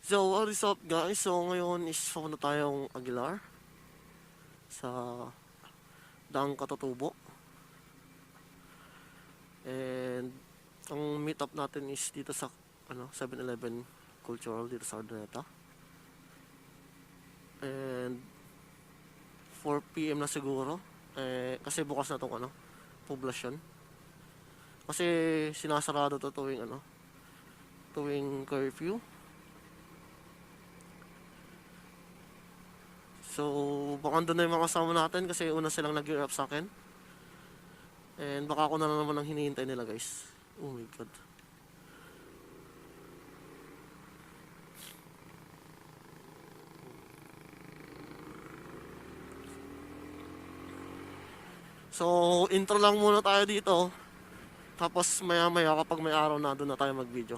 So what is up guys? So ngayon is pumunta tayong Aguilar sa Daang Katutubo. And ang meet up natin is dito sa 7-Eleven Cultural dito sa Ordoneta. And 4 PM na siguro. Kasi bukas na tong poblasyon. Kasi sinasarado to tuwing curfew. So, baka doon na yung mga kasama natin kasi una silang nag-gear up sa akin. And baka ako na naman ang hinihintay nila guys. Oh my god. So, intro lang muna tayo dito. Tapos maya-maya kapag may araw na doon na tayo mag-video.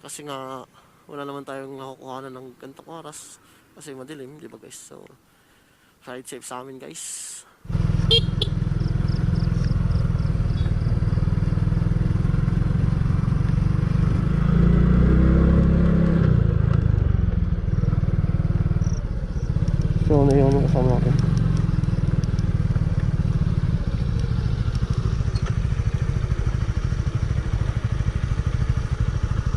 Kasi nga, wala naman tayong nakukuhanan ng gantong oras. Kasi madilim, di ba guys? So, ride safe sa amin guys. So, ano yung kasama natin?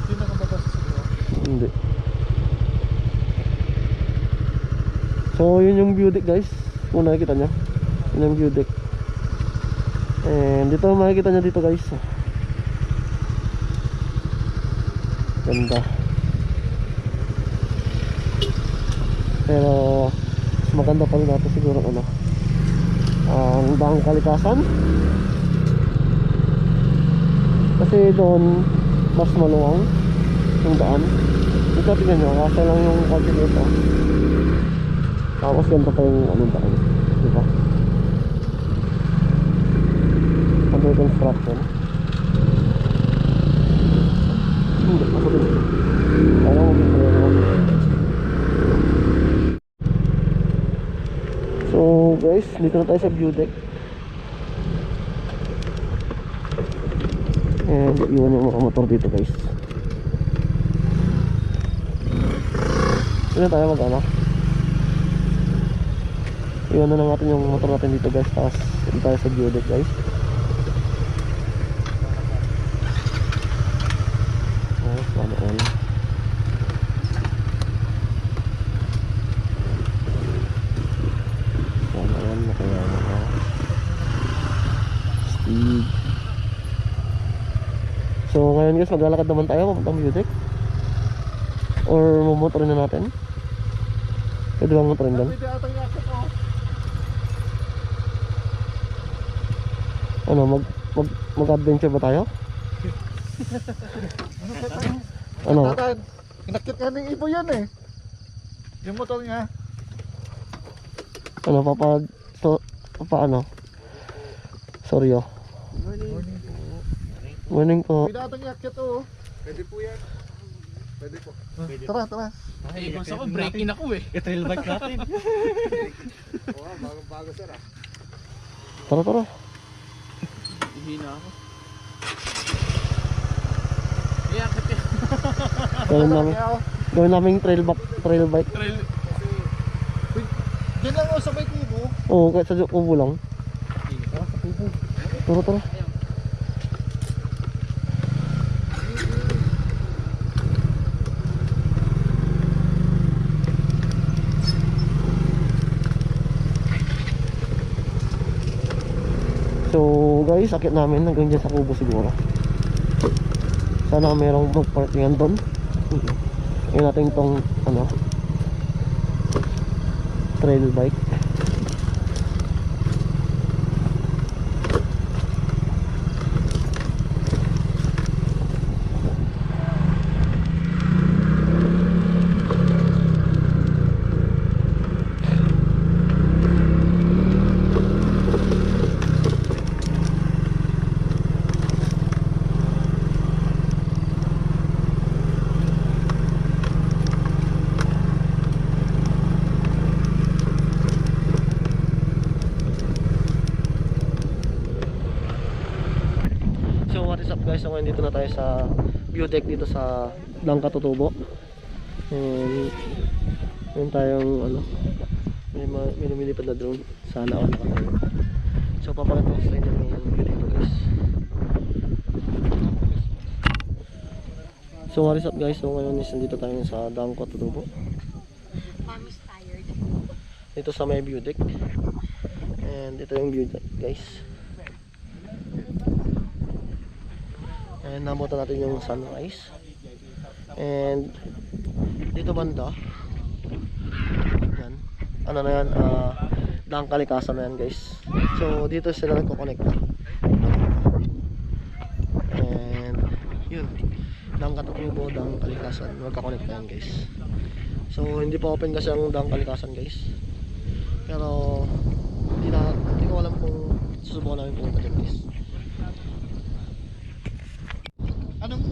Hindi na kababas siguro. Hindi. So yun yung view deck guys. Kung nakikita nyo, yun yung view deck. And dito makikita nyo dito guys. Ganda. Pero mas maganda pa rin natin siguro ang Daang Kalikasan. Kasi doon mas maluwang yung daan. Ito tingnan nyo, kasi lang yung konti dito. Tapos ganito pa yung daan, diba? Under construction. Hindi, ako din. Parang ako din. So guys, dito na tayo sa view deck. And iwan yung mga motor dito guys. Dito na tayo iwan na lang natin yung motor natin dito guys. Tapos dito tayo sa view deck guys. Sana all. Sana all na kaya speed. So ngayon guys, maglalakad naman tayo papuntang view deck. Or mamotorin na natin. Pwede bang motorin doon? Pwede atang yakap ko. Mag-adventure ba tayo? Ano? Inakit ka ng ibo yan eh. Yung motor niya. Sorry oh. Morning po. Pwede atang yakit oh. Pwede po yan. Pwede po. Tara. Ay, gusto ko break-in ako eh. I-trail bike natin. Oo, bagong-bago sir ah. Tara. Hihina ako. Iyakit eh. Gawin namin trail bike. Trail. Diyan lang ako sa bike mo. Oo, kahit sa kubo lang. Tara. So guys, akit namin hanggang dyan sa kubo siguro. Sana merong mag-parkingan doon. Ngayon natin itong trail bike. guys, so ngayon dito na tayo sa view deck dito sa Daang Katutubo. And yun tayong ano, may lumilipad na drone. Sana ako nakatayo. So papakita ko sa inyo yung view dito guys. So what is up guys, so ngayon is nandito tayo sa Daang Katutubo. Mommy's tired. Dito sa may view deck. And ito yung view deck guys. And nabutan natin yung sunrise. And dito banda, yan, ano na yan, Daang Kalikasan na yan guys. So dito sila nagkokonekta. And yun, Daang Katutubo, Daang Kalikasan, magkakonekta yan guys. So hindi pa open kasi ang Daang Kalikasan guys. Pero hindi ko alam kung susubukan namin pumunta dyan guys. Anong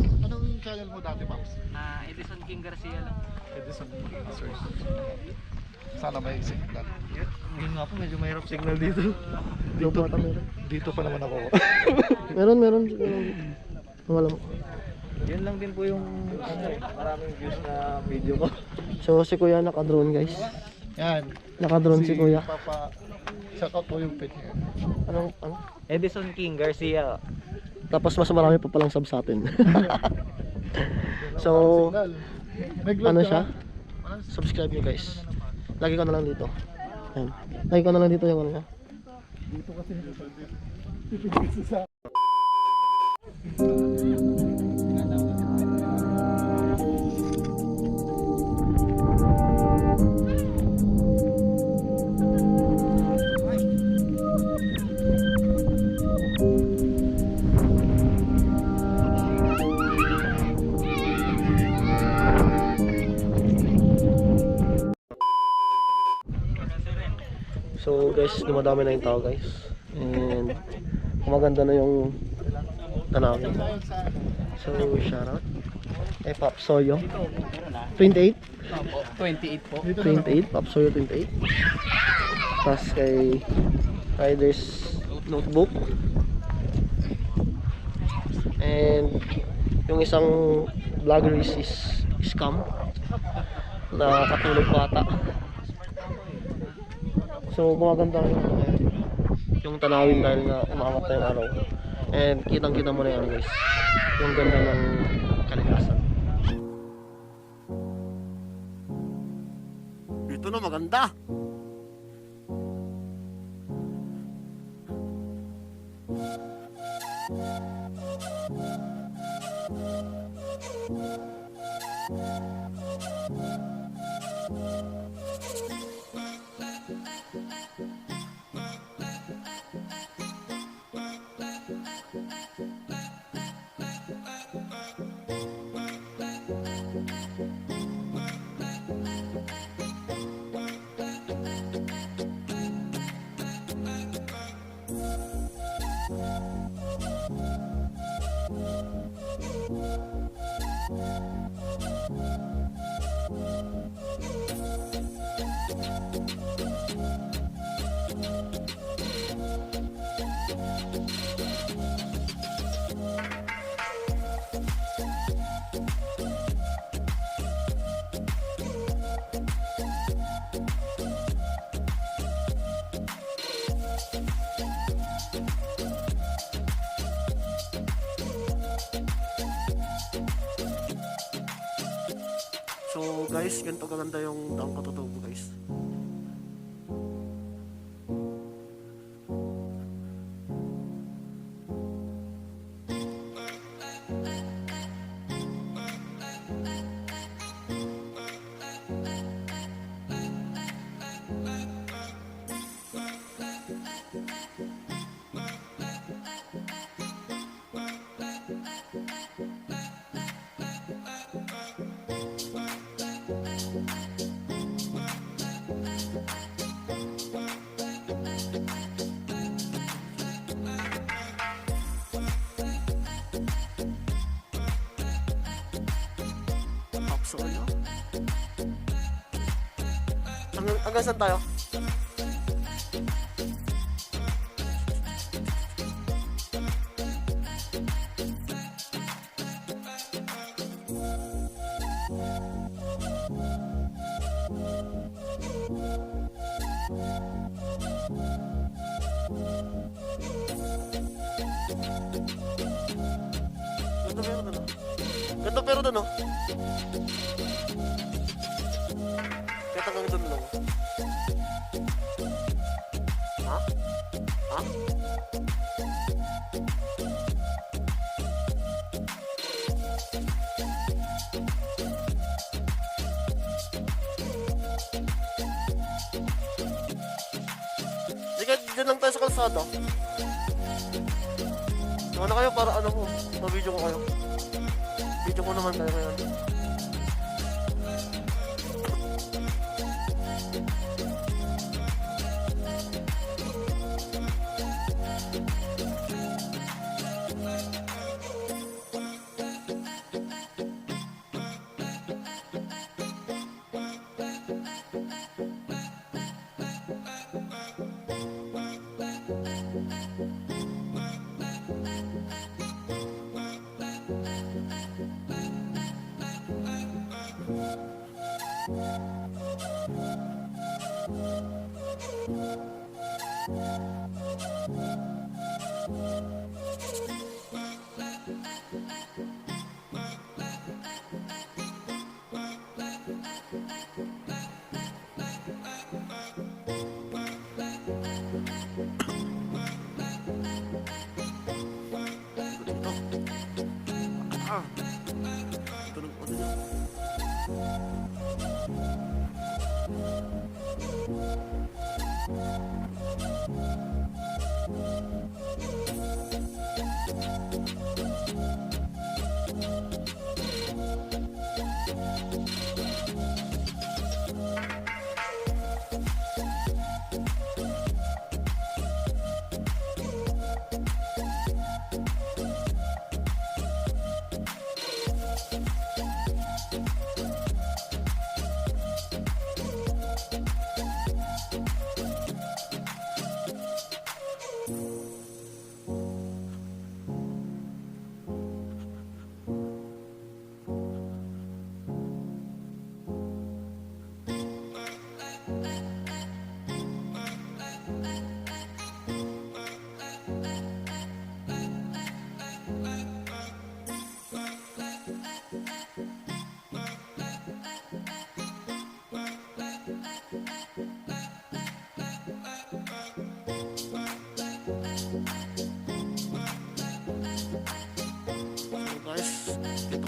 channel mo dati, Paps? Edison King Garcia lang. Edison Search. Sana may signal. Ngayon nga po, medyo mahirap signal dito. Dito pa naman ako. meron. Wala mo. Yun lang din po yung maraming views na video ko. So si Kuya naka-drone guys. Yan. Naka-drone si Kuya. Shout out po yung page niya. Ano? Edison King Garcia. Tapos mas marami pa palang sub sa atin. So, ano siya? Subscribe nyo guys. Lagi ko na lang dito. Ayan. Lagi ko na lang dito yung ano niya. Dito kasi So guys, dumadami na yung tao guys. And kumaganda na yung tanawin. So shoutout kay Pop Soyo 28 28 po. 28 Pop Soyo 28. Tapos kay Riders Notebook. And yung isang vlogger is scam na katulog bata. So gumaganda yung tanawin dahil nga umaangat na yung araw. And kitang-kita mo na yan guys, yung ganda ng kalikasan. Dito na maganda. So guys, ganito kaganda yung Daang Katutubo guys. Soyo. Hanggang saan tayo? Ganda pero doon, oh. Ganda pero doon, oh. Kahit hanggang doon lang. Ha? Ha? Hindi ka, dyan lang tayo sa kalsada. Ano kayo para ano ko, ma-video ko kayo. Video ko naman kayo ngayon. Tulog ko din ako.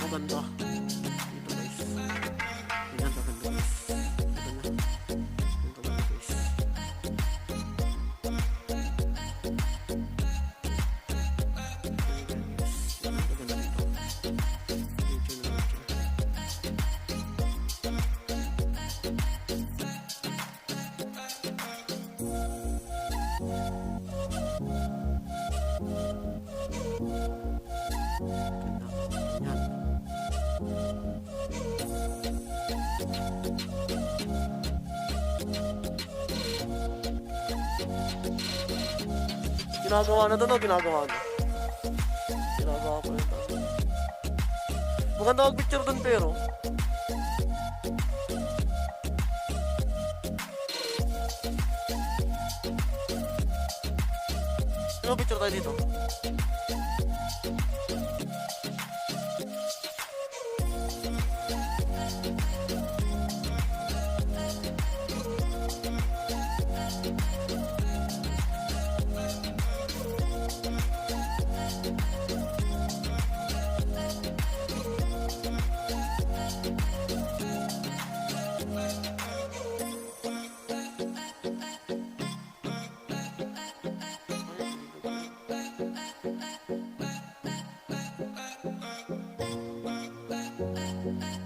ganda. Dito guys. Ganyan ka ganda guys. Ito na. Ito ganda guys. Ito ganda dito. Medyo na medyo. Ginagawa na doon o ginagawa na? Ginagawa ko ito. Maganda mag-picture doon pero. Ano picture tayo dito?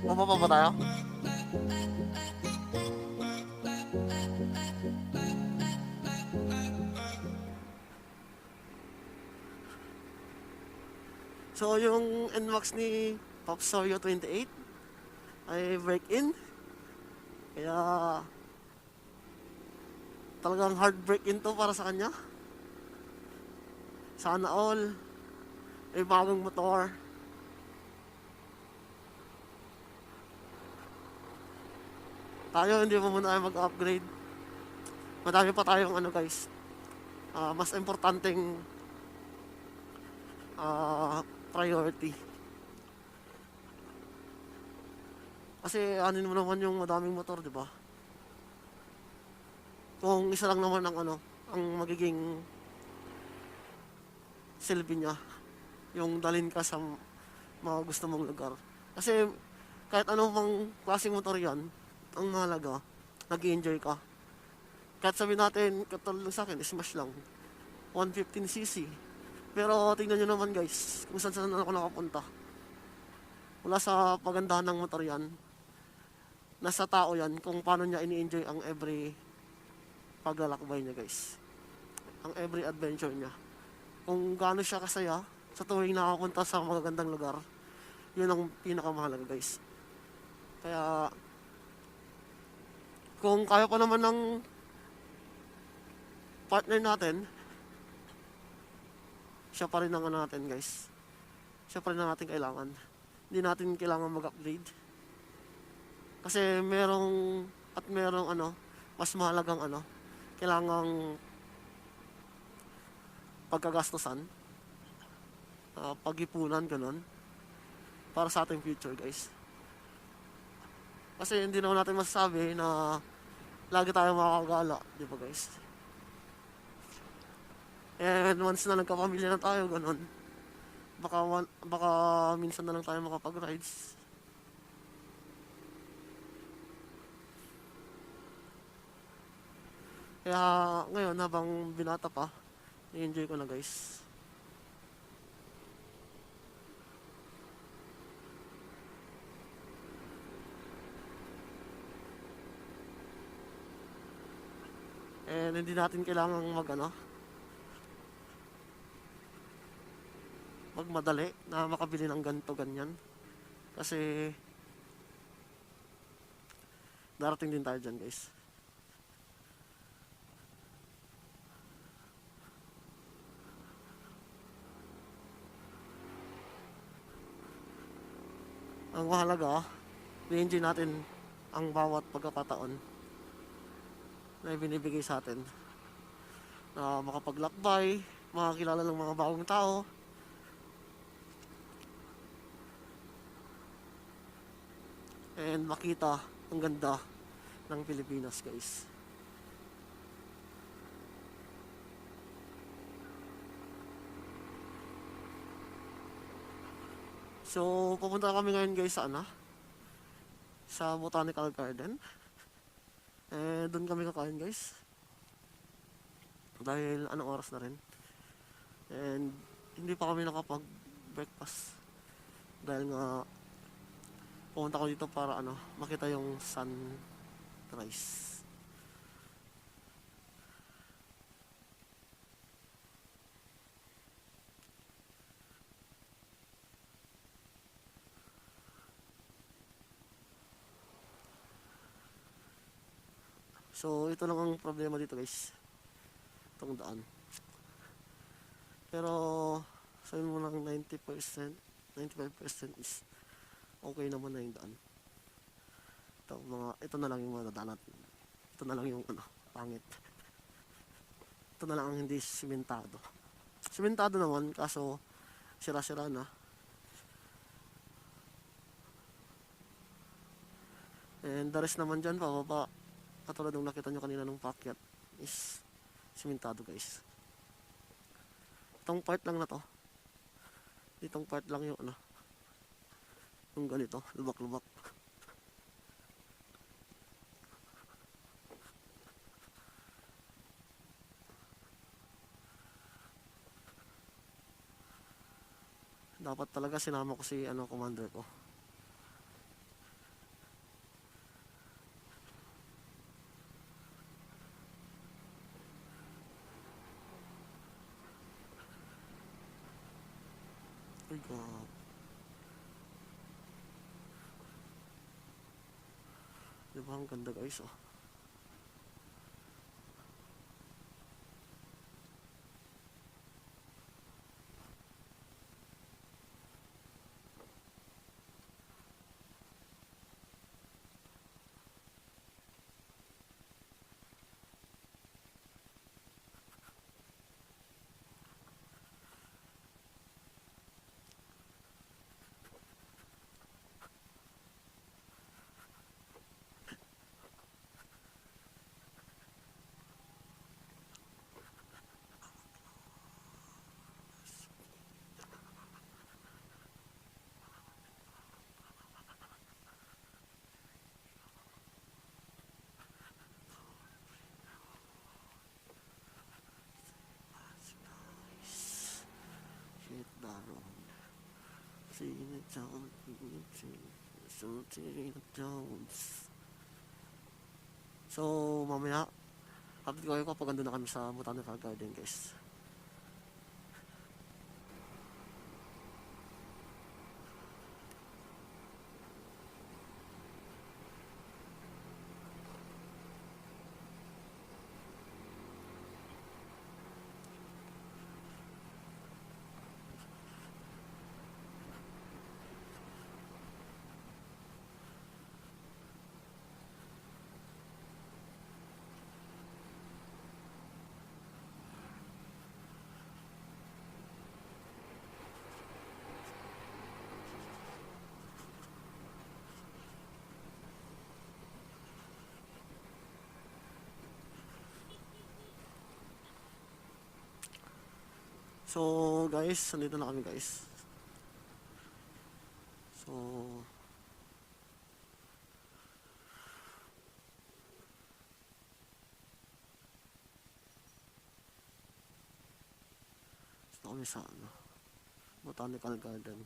Mababa ba tayo? So yung NMAX ni Popsoyo 28 ay break-in. Kaya talagang hard break-in to para sa kanya. Sana all may bagong motor. Tayo hindi mo muna tayo mag-upgrade. Madami pa tayong ano guys. Mas importanteng priority. Kasi anin mo naman yung madaming motor, di ba? Kung isa lang naman ang ang magiging silbi niya, yung dalhin ka sa mga gusto mong lugar. Kasi kahit anong pang klaseng motor yan, ang mahalaga, nag-enjoy ka. Kahit sabihin natin, katulad sa akin, smash lang, 115cc. Pero tingnan nyo naman guys, kung saan saan ako nakapunta. Wala sa pagandahan ng motor yan. Nasa tao yan kung paano niya ini-enjoy ang every paglalakbay niya guys. Ang every adventure niya. Kung gaano siya kasaya sa tuwing nakapunta sa magagandang lugar, yun ang pinakamahalaga guys. Kaya kung kaya pa naman ng partner natin, siya pa rin ang natin guys. Siya pa rin ang natin kailangan. Hindi natin kailangan mag-upgrade. Kasi merong mas mahalagang kailangang pagkagastusan, pag-ipunan, ganun, para sa ating future guys. Kasi hindi naman natin masasabi na lagi tayo makakagala, di ba guys? And once na nagkapamilya na tayo, ganun, baka minsan na lang tayo makapag-rides. Kaya ngayon habang binata pa, i-enjoy ko na guys. And hindi natin kailangang magmadali na makabili ng ganito ganyan. Kasi darating din tayo dyan guys. Ang mahalaga, i-enjoy natin ang bawat pagkakataon na ibinibigay sa atin. Na makapaglakbay, makakilala ng mga bagong tao, and makita ang ganda ng Pilipinas guys. So, pupunta kami ngayon guys sa Botanical Garden. Doon kami kakain guys. Dahil anong oras na rin. And hindi pa kami nakapag-breakfast. Dahil nga pumunta ko dito para makita yung sunrise. So, ito lang ang problema dito guys. Itong daan. Pero, sabihin mo lang 90%, 95% is okay naman na yung daan. Ito na lang yung mga daan natin. Ito na lang yung pangit. Ito na lang ang hindi simentado. Simentado naman, kaso sira-sira na. And the rest naman dyan, pababa. Katulad ng nakita nyo kanina ng pakyat is simentado guys. Itong part lang na to. Itong part lang yung yung ganito, lubak-lubak. Dapat talaga sinama ko si commander ko. Ay God. Diba ang ganda guys Sina Jones. So, mamaya, update ko kayo kapag andun na kami sa Botanical Garden, guys. So guys, nandito na kami guys. So kami sa Botanical Garden.